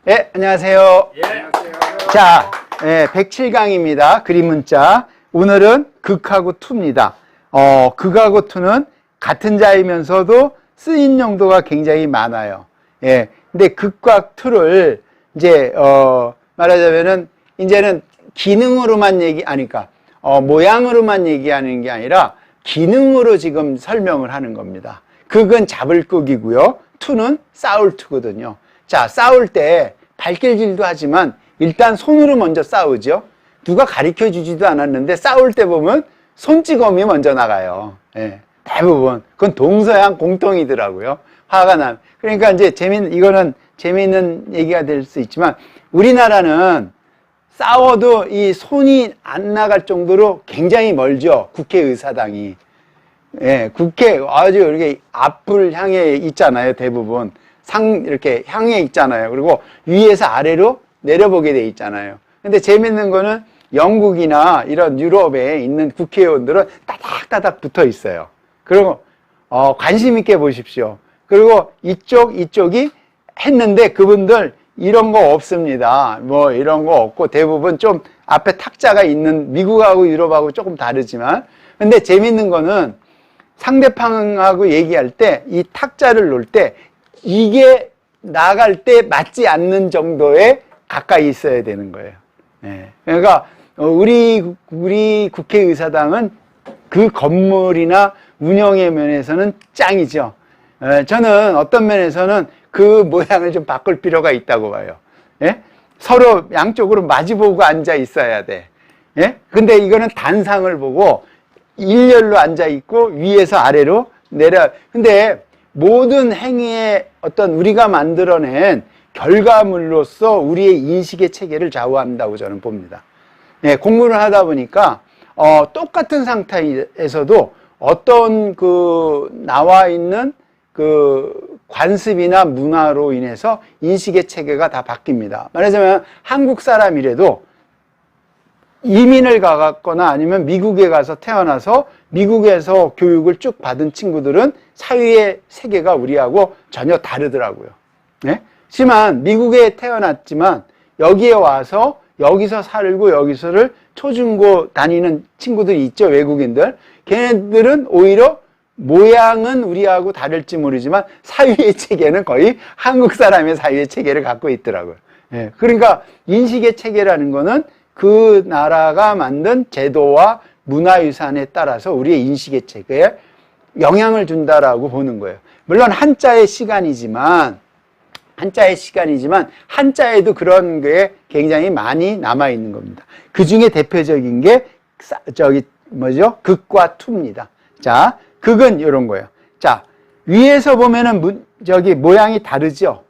예, 안녕하세요. 예, 안녕하세요. 자, 107강입니다. 그림 문자. 오늘은 극하고 투입니다. 극하고 투는 같은 자이면서도 쓰인 용도가 굉장히 많아요. 예. 근데 극과 투를 이제, 말하자면은, 이제는 기능으로만 그러니까, 모양으로만 얘기하는 게 아니라 기능으로 지금 설명을 하는 겁니다. 극은 잡을 극이고요. 투는 싸울 투거든요. 자, 싸울 때 발길질도 하지만 일단 손으로 먼저 싸우죠. 누가 가르쳐 주지도 않았는데 싸울 때 보면 손찌검이 먼저 나가요. 예, 대부분. 그건 동서양 공통이더라고요. 화가 나. 그러니까 이제 이거는 재미있는 얘기가 될 수 있지만 우리나라는 싸워도 이 손이 안 나갈 정도로 굉장히 멀죠. 국회의사당이. 예, 국회 아주 이렇게 앞을 향해 있잖아요. 대부분. 이렇게 향해 있잖아요. 그리고 위에서 아래로 내려보게 돼 있잖아요. 근데 재밌는 거는 영국이나 이런 유럽에 있는 국회의원들은 따닥따닥 붙어 있어요. 그리고, 관심 있게 보십시오. 그리고 이쪽이 했는데 그분들 이런 거 없습니다. 뭐 이런 거 없고 대부분 좀 앞에 탁자가 있는 미국하고 유럽하고 조금 다르지만 근데 재밌는 거는 상대방하고 얘기할 때 이 탁자를 놓을 때 이게 나갈 때 맞지 않는 정도에 가까이 있어야 되는 거예요. 예. 그러니까 우리 국회의사당은 그 건물이나 운영의 면에서는 짱이죠. 저는 어떤 면에서는 그 모양을 좀 바꿀 필요가 있다고 봐요. 예? 서로 양쪽으로 마주보고 앉아 있어야 돼. 예? 근데 이거는 단상을 보고 일렬로 앉아 있고 위에서 아래로 내려. 근데 모든 행위의 어떤 우리가 만들어낸 결과물로서 우리의 인식의 체계를 좌우한다고 저는 봅니다. 예, 공부를 하다 보니까 똑같은 상태에서도 어떤 나와 있는 관습이나 문화로 인해서 인식의 체계가 다 바뀝니다. 말하자면 한국 사람이라도 이민을 가거나 아니면 미국에 가서 태어나서 미국에서 교육을 쭉 받은 친구들은 사회의 세계가 우리하고 전혀 다르더라고요. 네? 하지만 미국에 태어났지만 여기에 와서 여기서 살고 여기서를 초중고 다니는 친구들이 있죠. 외국인들. 걔네들은 오히려 모양은 우리하고 다를지 모르지만 사회의 체계는 거의 한국 사람의 사회의 체계를 갖고 있더라고요. 예, 그러니까 인식의 체계라는 거는 그 나라가 만든 제도와 문화유산에 따라서 우리의 인식의 체계에 영향을 준다라고 보는 거예요. 물론 한자의 시간이지만 한자에도 그런 게 굉장히 많이 남아 있는 겁니다. 그 중에 대표적인 게 극과 투입니다. 자, 극은 이런 거예요. 자, 위에서 보면은 모양이 다르죠.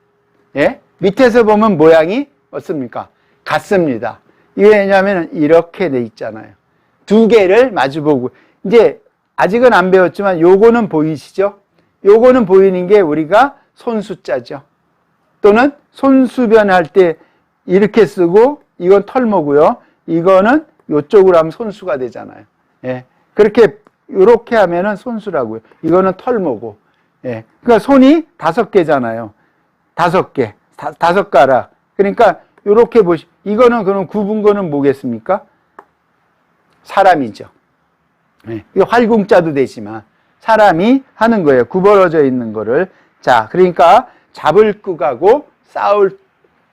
예? 밑에서 보면 모양이 어떻습니까? 같습니다. 이게 왜냐하면 이렇게 돼 있잖아요. 두 개를 마주보고 이제 아직은 안 배웠지만 요거는 보이시죠? 요거는 보이는 게 우리가 손수자죠. 또는 손수변 할 때 이렇게 쓰고 이건 털모고요. 이거는 요쪽으로 하면 손수가 되잖아요. 예. 이렇게 하면은 손수라고요. 이거는 털모고. 예. 그러니까 손이 5개잖아요. 5개. 5가락. 그러니까 요렇게 이거는 그럼 굽은 거는 뭐겠습니까? 사람이죠. 예. 이게 활궁자도 되지만 사람이 하는 거예요. 구부러져 있는 거를. 자, 그러니까 잡을 극하고 싸울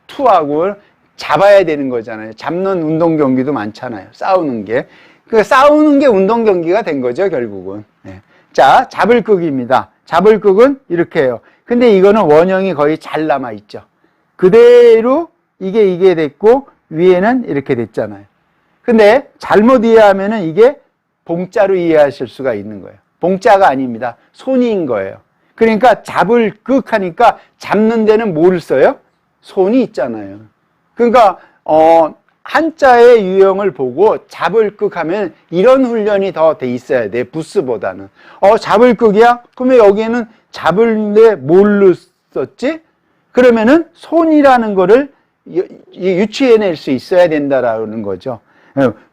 투하고 잡아야 되는 거잖아요. 잡는 운동 경기도 많잖아요. 싸우는 게. 싸우는 게 운동 경기가 된 거죠, 결국은. 네. 자, 잡을 극입니다. 잡을 극은 이렇게 해요. 근데 이거는 원형이 거의 잘 남아있죠. 그대로 이게 됐고, 위에는 이렇게 됐잖아요. 근데 잘못 이해하면은 이게 봉자로 이해하실 수가 있는 거예요. 봉자가 아닙니다. 손인 거예요. 그러니까 잡을 극 하니까 잡는 데는 뭘 써요? 손이 있잖아요. 그러니까, 한자의 유형을 보고 잡을 극 하면 이런 훈련이 더 돼 있어야 돼. 부스보다는. 잡을 극이야? 그러면 여기에는 잡을래 뭘로 썼지? 그러면은 손이라는 거를 유추해낼 수 있어야 된다라는 거죠.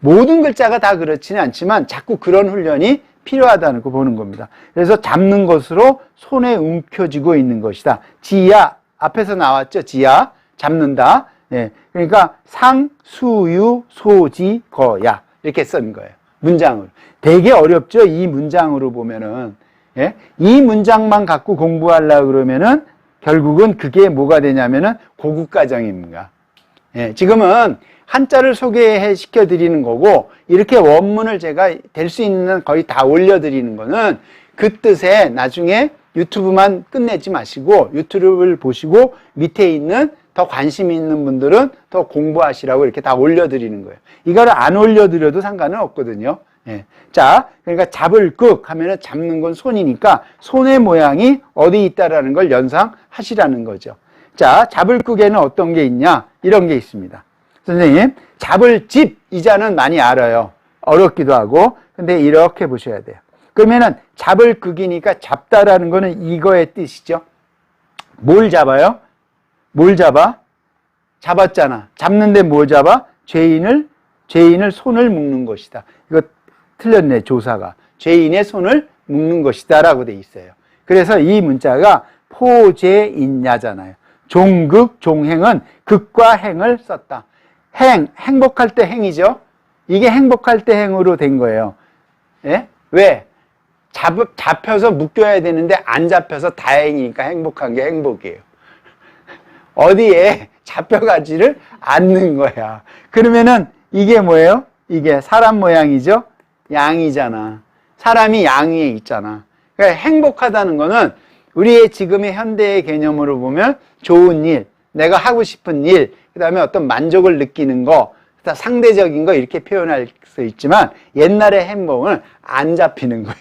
모든 글자가 다 그렇지는 않지만 자꾸 그런 훈련이 필요하다는 거 보는 겁니다. 그래서 잡는 것으로 손에 움켜쥐고 있는 것이다. 지야, 앞에서 나왔죠. 지야. 잡는다. 예. 그러니까 상, 수, 유, 소, 지, 거, 야. 이렇게 쓴 거예요. 문장으로. 되게 어렵죠? 이 문장으로 보면은. 예? 이 문장만 갖고 공부하려고 그러면은 결국은 그게 뭐가 되냐면은 고급과정입니다. 예. 지금은 한자를 소개시켜 드리는 거고, 이렇게 원문을 제가 될 수 있는 거의 다 올려드리는 거는 그 뜻에 나중에 유튜브만 끝내지 마시고 유튜브를 보시고 밑에 있는 더 관심 있는 분들은 더 공부하시라고 이렇게 다 올려드리는 거예요. 이거를 안 올려드려도 상관은 없거든요. 예. 자, 그러니까 잡을 극 하면은 잡는 건 손이니까 손의 모양이 어디 있다라는 걸 연상하시라는 거죠. 자, 잡을 극에는 어떤 게 있냐? 이런 게 있습니다. 선생님, 잡을 집, 이자는 많이 알아요. 어렵기도 하고. 근데 이렇게 보셔야 돼요. 그러면은 잡을 극이니까 잡다라는 거는 이거의 뜻이죠. 뭘 잡아요? 뭘 잡아? 잡았잖아. 잡는데 뭘 잡아? 죄인을 손을 묶는 것이다. 이거 틀렸네, 조사가. 죄인의 손을 묶는 것이다 라고 돼 있어요. 그래서 이 문자가 포죄인야잖아요. 종극, 종행은 극과 행을 썼다. 행복할 때 행이죠. 이게 행복할 때 행으로 된 거예요. 예? 왜? 잡혀서 묶여야 되는데 안 잡혀서 다행이니까 행복한 게 행복이에요. 어디에 잡혀가지를 않는 거야. 그러면은 이게 뭐예요? 이게 사람 모양이죠? 양이잖아. 사람이 양 위에 있잖아. 그러니까 행복하다는 거는 우리의 지금의 현대의 개념으로 보면 좋은 일, 내가 하고 싶은 일, 그 다음에 어떤 만족을 느끼는 거, 상대적인 거 이렇게 표현할 수 있지만 옛날의 행복은 안 잡히는 거예요.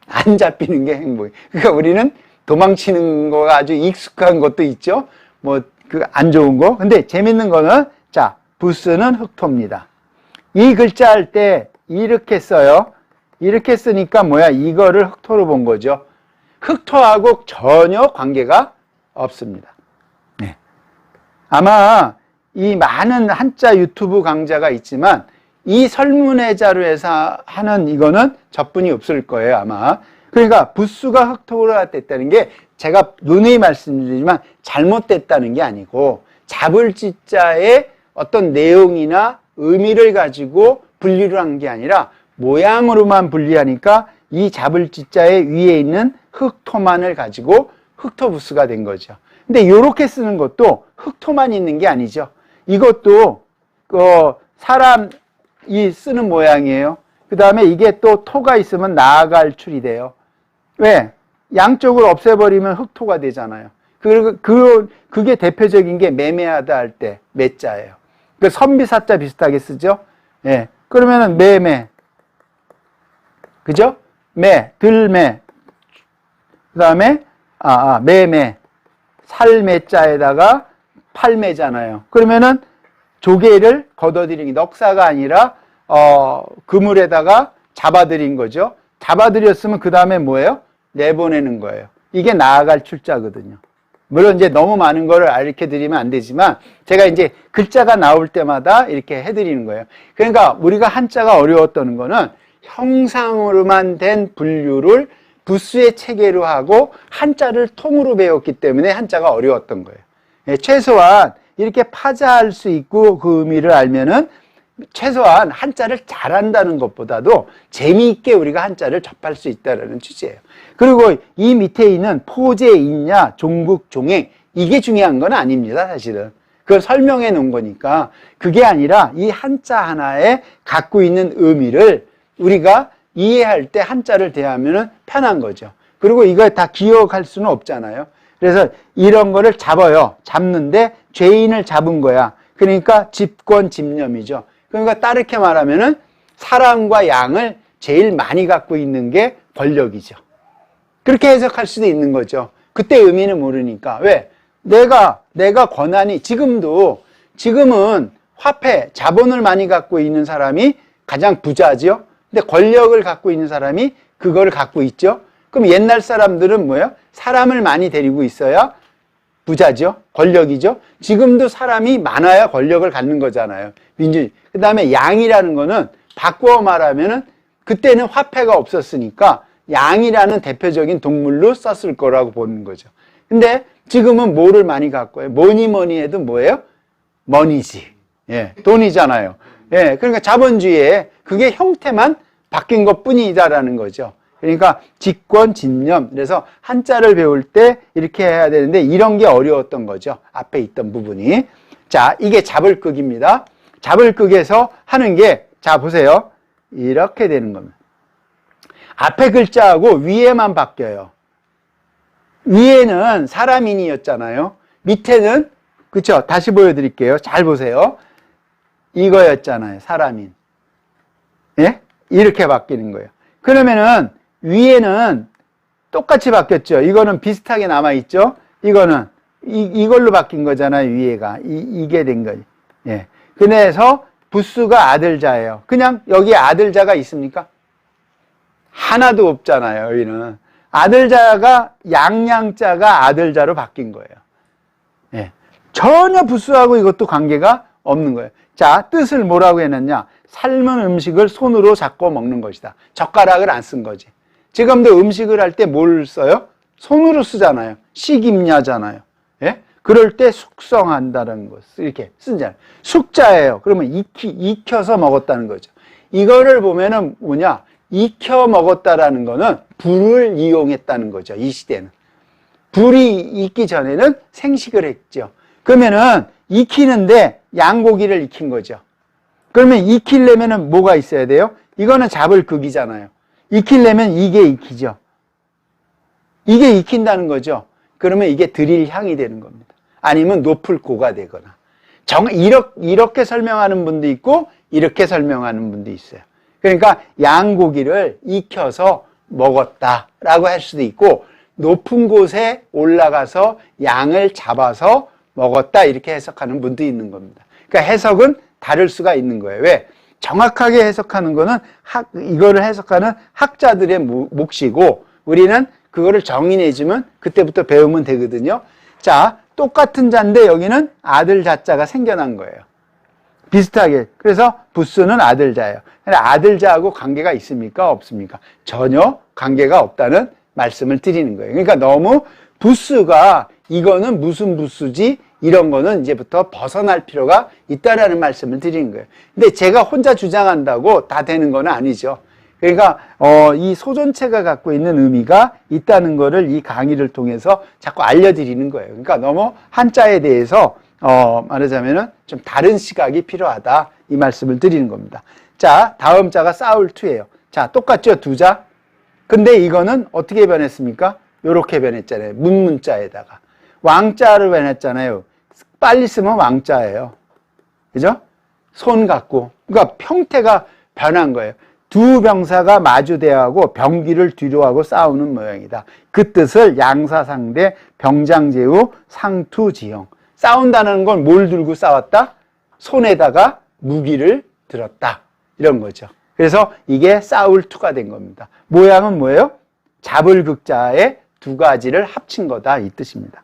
안 잡히는 게 행복이에요. 그러니까 우리는 도망치는 거가 아주 익숙한 것도 있죠. 뭐 그 안 좋은 거. 근데 재밌는 거는 자, 부스는 흑토입니다. 이 글자 할 때 이렇게 써요. 이렇게 쓰니까 뭐야? 이거를 흑토로 본 거죠. 흑토하고 전혀 관계가 없습니다. 네. 아마 이 많은 한자 유튜브 강좌가 있지만 이 설문의 자료에서 하는 이거는 접근이 없을 거예요, 아마. 그러니까 부수가 흑토가 됐다는 게 제가 누누이 말씀드리지만 잘못됐다는 게 아니고 잡을 지자의 어떤 내용이나 의미를 가지고 분리를 한 게 아니라 모양으로만 분리하니까 이 잡을 지자의 위에 있는 흑토만을 가지고 흑토부스가 된 거죠. 근데 이렇게 쓰는 것도 흑토만 있는 게 아니죠. 이것도 사람이 쓰는 모양이에요. 그 다음에 이게 또 토가 있으면 나아갈 출이 돼요. 왜? 양쪽을 없애버리면 흑토가 되잖아요. 그게 대표적인 게 매매하다 할 때 매자예요. 그 선비사자 비슷하게 쓰죠? 예. 그러면은 매매. 그죠? 들매. 그 다음에, 매매. 살매자에다가 팔매잖아요. 그러면은 조개를 걷어들이기, 넉사가 아니라, 그물에다가 잡아들인 거죠. 잡아들였으면 그 다음에 뭐예요? 내보내는 거예요. 이게 나아갈 출자거든요. 물론 이제 너무 많은 거를 알려 드리면 안 되지만 제가 이제 글자가 나올 때마다 이렇게 해드리는 거예요. 그러니까 우리가 한자가 어려웠던 거는 형상으로만 된 분류를 부수의 체계로 하고 한자를 통으로 배웠기 때문에 한자가 어려웠던 거예요. 예, 최소한 이렇게 파자할 수 있고 그 의미를 알면은 최소한 한자를 잘한다는 것보다도 재미있게 우리가 한자를 접할 수 있다는 취지예요. 그리고 이 밑에 있는 포제, 인야, 종국, 종행 이게 중요한 건 아닙니다. 사실은 그걸 설명해 놓은 거니까. 그게 아니라 이 한자 하나에 갖고 있는 의미를 우리가 이해할 때 한자를 대하면 편한 거죠. 그리고 이걸 다 기억할 수는 없잖아요. 그래서 이런 거를 잡아요. 잡는데 죄인을 잡은 거야. 그러니까 집권, 집념이죠. 그러니까 따르게 말하면은 사람과 양을 제일 많이 갖고 있는 게 권력이죠. 그렇게 해석할 수도 있는 거죠. 그때 의미는 모르니까. 왜? 내가 권한이 지금은 화폐, 자본을 많이 갖고 있는 사람이 가장 부자죠. 근데 권력을 갖고 있는 사람이 그거를 갖고 있죠. 그럼 옛날 사람들은 뭐예요? 사람을 많이 데리고 있어야 부자죠. 권력이죠. 지금도 사람이 많아야 권력을 갖는 거잖아요. 그 다음에 양이라는 거는 바꾸어 말하면은 그때는 화폐가 없었으니까 양이라는 대표적인 동물로 썼을 거라고 보는 거죠. 근데 지금은 뭐를 많이 갖고 해요? 뭐니 해도 뭐예요? 머니지. 예, 돈이잖아요. 예, 그러니까 자본주의에 그게 형태만 바뀐 것 뿐이다라는 거죠. 그러니까 직권, 진념. 그래서 한자를 배울 때 이렇게 해야 되는데 이런 게 어려웠던 거죠. 앞에 있던 부분이. 자, 이게 잡을극입니다. 잡을극에서 하는 게, 자, 보세요. 이렇게 되는 겁니다. 앞에 글자하고 위에만 바뀌어요. 위에는 사람인이었잖아요. 밑에는, 그쵸? 다시 보여드릴게요. 잘 보세요. 이거였잖아요. 사람인. 예? 이렇게 바뀌는 거예요. 그러면은 위에는 똑같이 바뀌었죠. 이거는 비슷하게 남아있죠. 이거는 이걸로 바뀐 거잖아요. 위에가 이게 된 거지. 예. 그래서 부수가 아들자예요. 그냥 여기에 아들자가 있습니까? 하나도 없잖아요. 여기는 아들자가 양양자가 아들자로 바뀐 거예요. 예. 전혀 부수하고 이것도 관계가 없는 거예요. 자, 뜻을 뭐라고 해놨냐? 삶은 음식을 손으로 잡고 먹는 것이다. 젓가락을 안 쓴 거지. 지금도 음식을 할 때 뭘 써요? 손으로 쓰잖아요. 식임야잖아요. 예? 그럴 때 숙성한다는 것 이렇게 쓰잖아요. 숙자예요. 그러면 익혀서 먹었다는 거죠. 이거를 보면은 뭐냐? 익혀 먹었다라는 거는 불을 이용했다는 거죠. 이 시대는. 불이 있기 전에는 생식을 했죠. 그러면은 익히는데 양고기를 익힌 거죠. 그러면 익히려면은 뭐가 있어야 돼요? 이거는 잡을 극이잖아요. 익히려면 이게 익히죠. 이게 익힌다는 거죠. 그러면 이게 드릴 향이 되는 겁니다. 아니면 높을 고가 되거나. 이렇게 설명하는 분도 있고 이렇게 설명하는 분도 있어요. 그러니까 양고기를 익혀서 먹었다라고 할 수도 있고 높은 곳에 올라가서 양을 잡아서 먹었다 이렇게 해석하는 분도 있는 겁니다. 그러니까 해석은 다를 수가 있는 거예요. 왜? 정확하게 해석하는 거는 이거를 해석하는 학자들의 몫이고 우리는 그거를 정의내주면 그때부터 배우면 되거든요. 자, 똑같은 자인데 여기는 아들 자자가 생겨난 거예요. 비슷하게. 그래서 부수는 아들자예요. 아들자하고 관계가 있습니까? 없습니까? 전혀 관계가 없다는 말씀을 드리는 거예요. 그러니까 너무 부수가 이거는 무슨 부수지? 이런 거는 이제부터 벗어날 필요가 있다라는 말씀을 드리는 거예요. 근데 제가 혼자 주장한다고 다 되는 건 아니죠. 그러니까 이 소존체가 갖고 있는 의미가 있다는 거를 이 강의를 통해서 자꾸 알려드리는 거예요. 그러니까 너무 한자에 대해서 말하자면은 좀 다른 시각이 필요하다 이 말씀을 드리는 겁니다. 자, 다음 자가 싸울투예요. 자, 똑같죠? 두 자. 근데 이거는 어떻게 변했습니까? 요렇게 변했잖아요. 문문자에다가 왕자를 변했잖아요. 빨리 쓰면 왕자예요. 그죠? 손 갖고. 그러니까 형태가 변한 거예요. 두 병사가 마주대하고 병기를 뒤로하고 싸우는 모양이다. 그 뜻을 양사상대 병장제후 상투지형. 싸운다는 건 뭘 들고 싸웠다? 손에다가 무기를 들었다. 이런 거죠. 그래서 이게 싸울투가 된 겁니다. 모양은 뭐예요? 잡을 극자의 두 가지를 합친 거다 이 뜻입니다.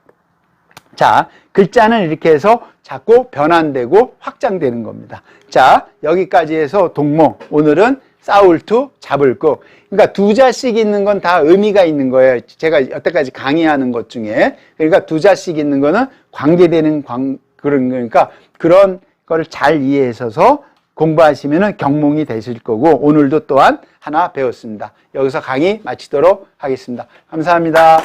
자, 글자는 이렇게 해서 자꾸 변환되고 확장되는 겁니다. 자, 여기까지 해서 동몽. 오늘은 싸울투, 잡을극. 그러니까 두 자씩 있는 건 다 의미가 있는 거예요. 제가 여태까지 강의하는 것 중에. 그러니까 두 자씩 있는 거는 관계되는 그러니까 그런 거를 잘 이해하셔서 공부하시면 경몽이 되실 거고 오늘도 또한 하나 배웠습니다. 여기서 강의 마치도록 하겠습니다. 감사합니다.